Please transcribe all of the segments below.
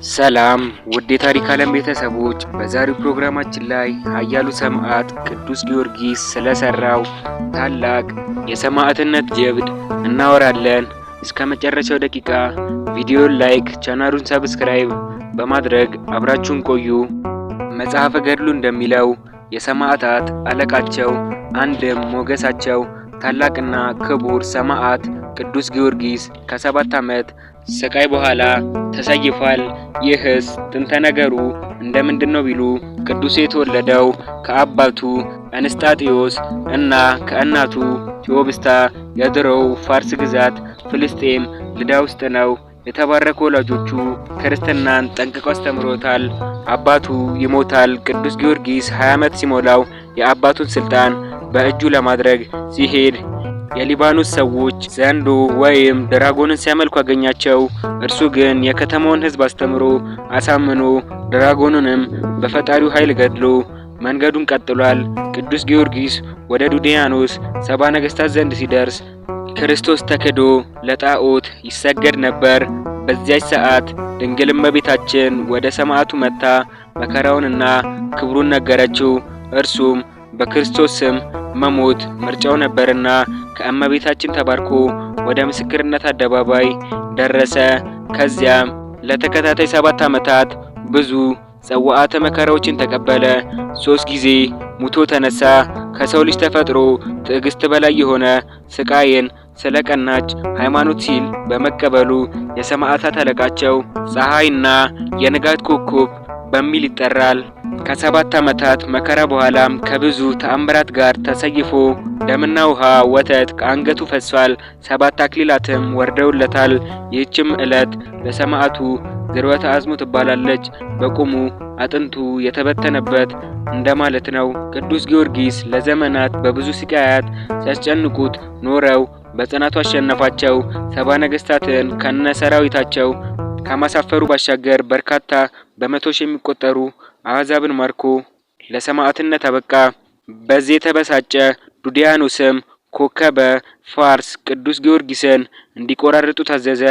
ሰላም ውድ የታሪክ ዓለም ቤተሰቦች፣ በዛሬው ፕሮግራማችን ላይ ኃያሉ ሰማዕት ቅዱስ ጊዮርጊስ ስለሰራው ታላቅ የሰማዕትነት ጀብድ እናወራለን። እስከ መጨረሻው ደቂቃ ቪዲዮን ላይክ፣ ቻናሉን ሰብስክራይብ በማድረግ አብራችሁን ቆዩ። መጽሐፈ ገድሉ እንደሚለው የሰማዕታት አለቃቸው አንድም ሞገሳቸው ታላቅና ክቡር ሰማዕት ቅዱስ ጊዮርጊስ ከ7 ዓመት ስቃይ በኋላ ተሰይፏል። ይህስ ጥንተ ነገሩ እንደምንድነው ቢሉ ቅዱስ የተወለደው ከአባቱ እንስጣጢዮስ እና ከእናቱ ቴዎብስታ የድሮው ፋርስ ግዛት ፍልስጤም ልዳ ውስጥ ነው። የተባረኩ ወላጆቹ ክርስትናን ጠንቅቀው አስተምሮታል። አባቱ ይሞታል። ቅዱስ ጊዮርጊስ 20 ዓመት ሲሞላው የአባቱን ስልጣን በእጁ ለማድረግ ሲሄድ የሊባኖስ ሰዎች ዘንዶ ወይም ድራጎንን ሲያመልኩ አገኛቸው። እርሱ ግን የከተማውን ሕዝብ አስተምሮ አሳምኖ ድራጎኑንም በፈጣሪው ኃይል ገድሎ መንገዱን ቀጥሏል። ቅዱስ ጊዮርጊስ ወደ ዱድያኖስ 70 ነገሥታት ዘንድ ሲደርስ ክርስቶስ ተክዶ ለጣዖት ይሰገድ ነበር። በዚያች ሰዓት ድንግል እመቤታችን ወደ ሰማዕቱ መጥታ መከራውንና ክብሩን ነገረችው። እርሱም በክርስቶስ ስም መሞት ምርጫው ነበርና ከእመቤታችን ተባርኮ ወደ ምስክርነት አደባባይ ደረሰ። ከዚያም ለተከታታይ 7 ዓመታት ብዙ ጸዋዕተ መከራዎችን ተቀበለ። 3 ጊዜ ሙቶ ተነሳ። ከሰው ልጅ ተፈጥሮ ትዕግስት በላይ የሆነ ስቃይን ስለቀናች ሃይማኖት ሲል በመቀበሉ የሰማዕታት አለቃቸው ፀሐይና የንጋት ኮከብ በሚል ይጠራል። ከ7 ዓመታት መከራ በኋላም ከብዙ ተአምራት ጋር ተሰይፎ ደምና ውሃ ወተት ከአንገቱ ፈሷል። 7 አክሊላትም ወርደውለታል። ይህችም ዕለት ለሰማዕቱ ዝርወተ አጽሙ ትባላለች። በቁሙ አጥንቱ የተበተነበት እንደማለት ነው። ቅዱስ ጊዮርጊስ ለዘመናት በብዙ ስቃያት ሲያስጨንቁት ኖረው በጽናቱ አሸነፋቸው። 70 ነገሥታትን ከነሰራዊታቸው ከማሳፈሩ ባሻገር በርካታ በመቶ ሺህ የሚቆጠሩ አሕዛብን ማርኮ ለሰማዕትነት አበቃ። በዚህ የተበሳጨ ዱድያኖስም ኮከበ ፋርስ ቅዱስ ጊዮርጊስን እንዲቆራርጡ ታዘዘ።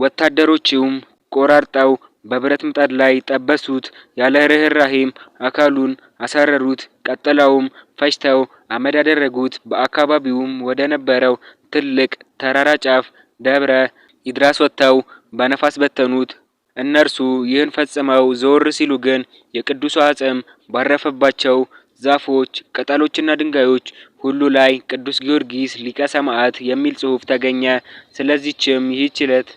ወታደሮቹም ቆራርጠው በብረት ምጣድ ላይ ጠበሱት። ያለ ርህራሄም አካሉን አሳረሩት። ቀጥለውም ፈጅተው አመድ ያደረጉት። በአካባቢውም ወደ ነበረው ትልቅ ተራራ ጫፍ ደብረ ይድራስ ወጥተው በነፋስ በተኑት። እነርሱ ይህን ፈጽመው ዘወር ሲሉ ግን የቅዱሱ አጽም ባረፈባቸው ዛፎች፣ ቅጠሎችና ድንጋዮች ሁሉ ላይ ቅዱስ ጊዮርጊስ ሊቀ ሰማዕት የሚል ጽሑፍ ተገኘ። ስለዚህችም ይህች ዕለት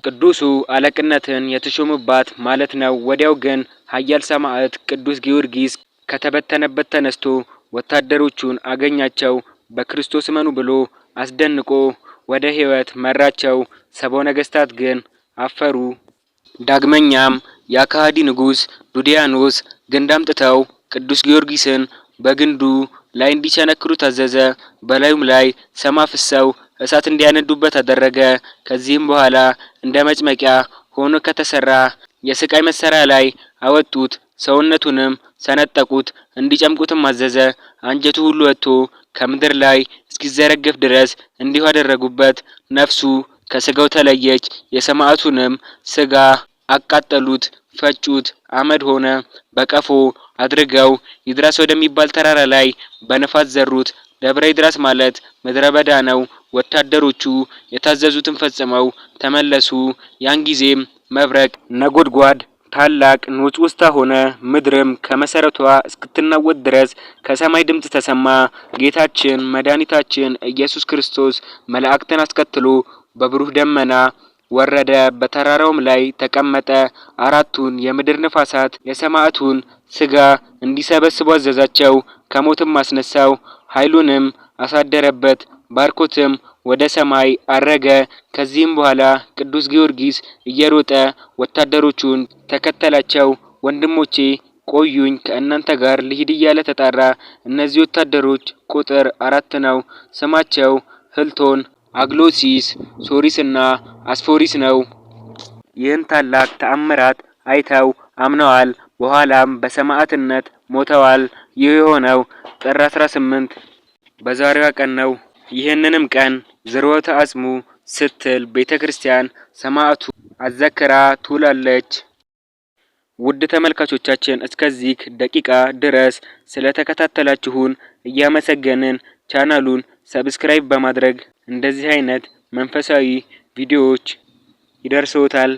ቅዱሱ አለቅነትን የተሾመባት ማለት ነው። ወዲያው ግን ኃያል ሰማዕት ቅዱስ ጊዮርጊስ ከተበተነበት ተነስቶ ወታደሮቹን አገኛቸው። በክርስቶስ እመኑ ብሎ አስደንቆ ወደ ሕይወት መራቸው። 70 ነገሥታት ግን አፈሩ። ዳግመኛም የከሃዲ ንጉሥ ዱድያኖስ ግንድ አምጥተው ቅዱስ ጊዮርጊስን በግንዱ ላይ እንዲቸነክሩ ታዘዘ። በላዩም ላይ ሰም አፍስሰው እሳት እንዲያነዱበት አደረገ። ከዚህም በኋላ እንደ መጭመቂያ ሆኖ ከተሰራ የስቃይ መሳሪያ ላይ አወጡት። ሰውነቱንም ሰነጠቁት፣ እንዲጨምቁትም አዘዘ። አንጀቱ ሁሉ ወጥቶ ከምድር ላይ እስኪዘረገፍ ድረስ እንዲሁ አደረጉበት። ነፍሱ ከስጋው ተለየች። የሰማዕቱንም ስጋ አቃጠሉት፣ ፈጩት፣ አመድ ሆነ። በቀፎ አድርገው ይድራስ ወደሚባል ተራራ ላይ በነፋስ ዘሩት። ደብረ ይድራስ ማለት ምድረ በዳ ነው። ወታደሮቹ የታዘዙትን ፈጽመው ተመለሱ። ያን ጊዜም መብረቅ፣ ነጎድጓድ፣ ታላቅ ንውጽውጽታ ሆነ። ምድርም ከመሰረቷ እስክትናወጥ ድረስ ከሰማይ ድምጽ ተሰማ። ጌታችን መድኃኒታችን ኢየሱስ ክርስቶስ መላእክትን አስከትሎ በብሩህ ደመና ወረደ። በተራራውም ላይ ተቀመጠ። 4ቱን የምድር ነፋሳት የሰማዕቱን ስጋ እንዲሰበስቡ አዘዛቸው። ከሞትም አስነሳው። ኃይሉንም አሳደረበት። ባርኮትም ወደ ሰማይ አረገ። ከዚህም በኋላ ቅዱስ ጊዮርጊስ እየሮጠ ወታደሮቹን ተከተላቸው። ወንድሞቼ ቆዩኝ፣ ከእናንተ ጋር ልሂድ እያለ ተጣራ። እነዚህ ወታደሮች ቁጥር 4 ነው። ስማቸው ህልቶን፣ አግሎሲስ፣ ሶሪስና አስፎሪስ ነው። ይህን ታላቅ ተአምራት አይተው አምነዋል። በኋላም በሰማዕትነት ሞተዋል። ይህ የሆነው ጥር 18 በዛሬዋ ቀን ነው። ይህንንም ቀን ዝርወተ አጽሙ ስትል ቤተክርስቲያን ሰማዕቱ አዘክራ ትውላለች። ውድ ተመልካቾቻችን እስከዚህ ደቂቃ ድረስ ስለተከታተላችሁን እያመሰገንን ቻናሉን ሰብስክራይብ በማድረግ እንደዚህ አይነት መንፈሳዊ ቪዲዮዎች ይደርሶታል